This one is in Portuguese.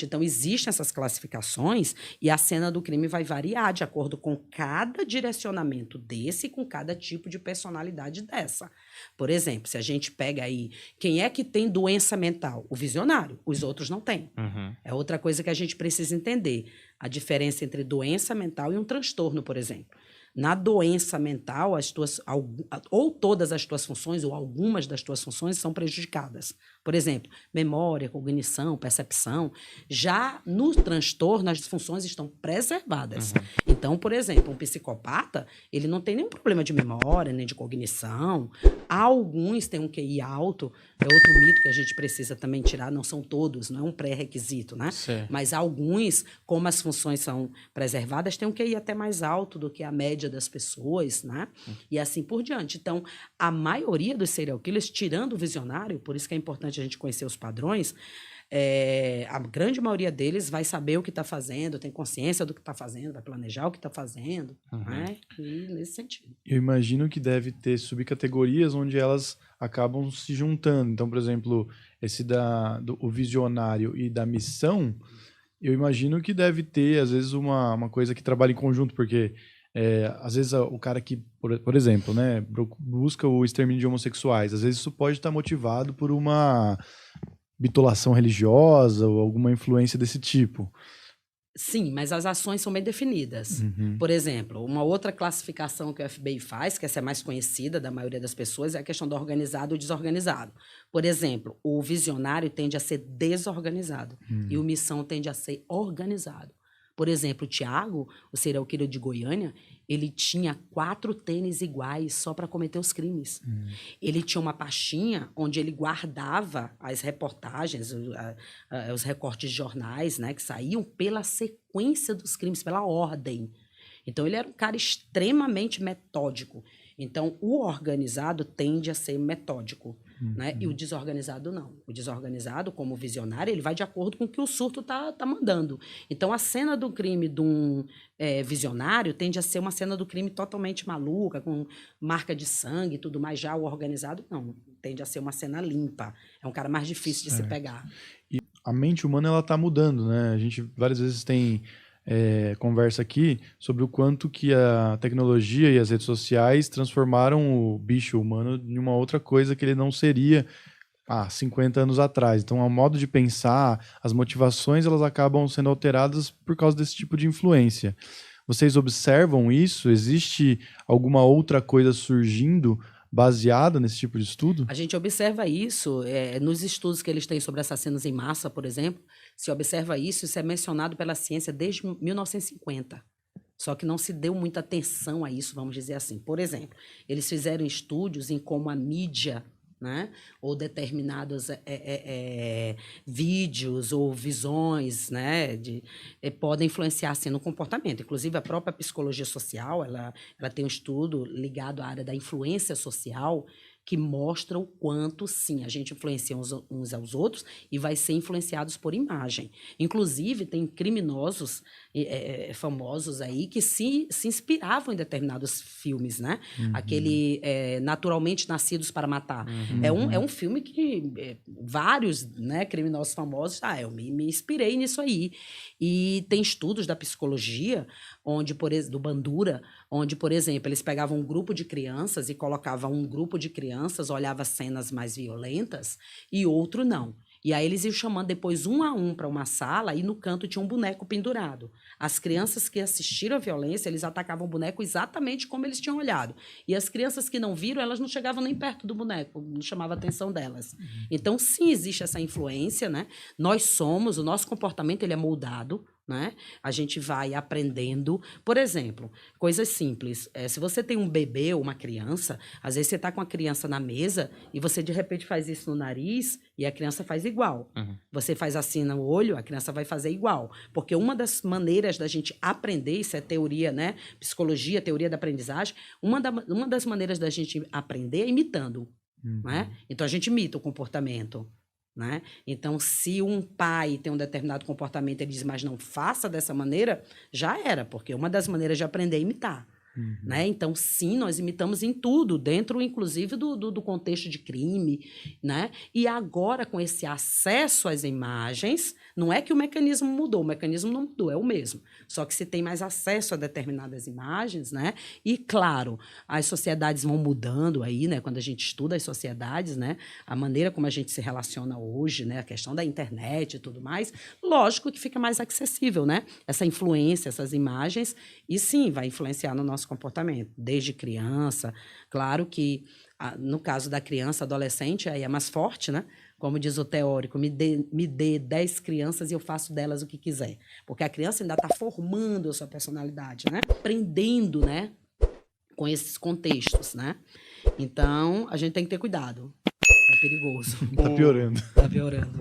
Então, existem essas classificações e a cena do crime vai variar de acordo com cada direcionamento desse e com cada tipo de personalidade dessa. Por exemplo, se a gente pega aí, quem é que tem doença mental? O visionário, os outros não têm. É outra coisa que a gente precisa entender, a diferença entre doença mental e um transtorno, por exemplo. Na doença mental, ou todas as tuas funções, ou algumas das tuas funções são prejudicadas. Por exemplo, memória, cognição, percepção. Já no transtorno, as funções estão preservadas. Então, por exemplo, um psicopata, ele não tem nenhum problema de memória, nem de cognição. Alguns têm um QI alto, é outro mito que a gente precisa também tirar, não são todos, não é um pré-requisito, né? Mas alguns, como as funções são preservadas, têm um QI até mais alto do que a média das pessoas, né? E assim por diante. Então, a maioria dos serial killers, tirando o visionário, por isso que é importante a gente conhecer os padrões, a grande maioria deles vai saber o que está fazendo, tem consciência do que está fazendo, vai planejar o que está fazendo, né? E nesse sentido. Eu imagino que deve ter subcategorias onde elas acabam se juntando. Então, por exemplo, esse o visionário e da missão, eu imagino que deve ter, às vezes, uma coisa que trabalha em conjunto, porque às vezes o cara que, por exemplo, né, busca o extermínio de homossexuais, às vezes isso pode estar motivado por uma bitolação religiosa ou alguma influência desse tipo. Sim, mas as ações são bem definidas. Por exemplo, uma outra classificação que o FBI faz, que essa é mais conhecida da maioria das pessoas, é a questão do organizado e desorganizado. Por exemplo, o visionário tende a ser desorganizado e o missão tende a ser organizado. Por exemplo, o Thiago, o serial killer de Goiânia, ele tinha 4 tênis iguais só para cometer os crimes. Ele tinha uma pastinha onde ele guardava as reportagens, os recortes de jornais, né, que saíam pela sequência dos crimes, pela ordem. Então, ele era um cara extremamente metódico. Então, o organizado tende a ser metódico, né? E o desorganizado não. O desorganizado, como visionário, ele vai de acordo com o que o surto tá mandando. Então, a cena do crime de um visionário tende a ser uma cena do crime totalmente maluca, com marca de sangue e tudo mais. Já o organizado, não. Tende a ser uma cena limpa. É um cara mais difícil de se pegar. E a mente humana, ela tá mudando, né? A gente várias vezes tem conversa aqui sobre o quanto que a tecnologia e as redes sociais transformaram o bicho humano em uma outra coisa que ele não seria há 50 anos atrás. Então, o modo de pensar, as motivações, elas acabam sendo alteradas por causa desse tipo de influência. Vocês observam isso? Existe alguma outra coisa surgindo baseada nesse tipo de estudo? A gente observa isso nos estudos que eles têm sobre assassinos em massa, por exemplo. Se observa isso é mencionado pela ciência desde 1950. Só que não se deu muita atenção a isso, vamos dizer assim. Por exemplo, eles fizeram estudos em como a mídia, né, ou determinados vídeos ou visões, né, podem influenciar assim, no comportamento. Inclusive, a própria psicologia social, ela tem um estudo ligado à área da influência social que mostra o quanto, sim, a gente influencia uns aos outros e vai ser influenciados por imagem. Inclusive, tem criminosos famosos aí que se inspiravam em determinados filmes, né? Aquele Naturalmente Nascidos para Matar. É um filme que vários, né, criminosos famosos, eu me inspirei nisso aí. E tem estudos da psicologia, do Bandura, onde, por exemplo, eles pegavam um grupo de crianças e colocavam um grupo de crianças, olhava cenas mais violentas e outro não. E aí eles iam chamando depois um a um para uma sala e no canto tinha um boneco pendurado. As crianças que assistiram à violência, eles atacavam o boneco exatamente como eles tinham olhado. E as crianças que não viram, elas não chegavam nem perto do boneco, não chamava a atenção delas. Então, sim, existe essa influência, né? O nosso comportamento ele é moldado, né? A gente vai aprendendo. Por exemplo, coisas simples. Se você tem um bebê ou uma criança, às vezes você está com a criança na mesa e você, de repente, faz isso no nariz e a criança faz igual. Você faz assim no olho, a criança vai fazer igual. Porque uma das maneiras da gente aprender, isso é teoria, né? Psicologia, teoria da aprendizagem, uma das maneiras da gente aprender é imitando. Né? Então, a gente imita o comportamento. Né? Então, se um pai tem um determinado comportamento, ele diz, mas não faça dessa maneira, já era, porque uma das maneiras de aprender é imitar. né? Então, sim, nós imitamos em tudo, dentro, inclusive, do contexto de crime, né? E agora, com esse acesso às imagens, não é que o mecanismo mudou, o mecanismo não mudou, é o mesmo. Só que se tem mais acesso a determinadas imagens, né? E, claro, as sociedades vão mudando aí, né? Quando a gente estuda as sociedades, né? A maneira como a gente se relaciona hoje, né? A questão da internet e tudo mais, lógico que fica mais acessível, né? Essa influência, essas imagens, e sim, vai influenciar no nosso comportamento, desde criança. Claro que, no caso da criança, adolescente, aí é mais forte, né? Como diz o teórico, me dê 10 crianças e eu faço delas o que quiser. Porque a criança ainda está formando a sua personalidade, né? Aprendendo, né? Com esses contextos, né? Então, a gente tem que ter cuidado. É perigoso. Tá piorando. Tá piorando.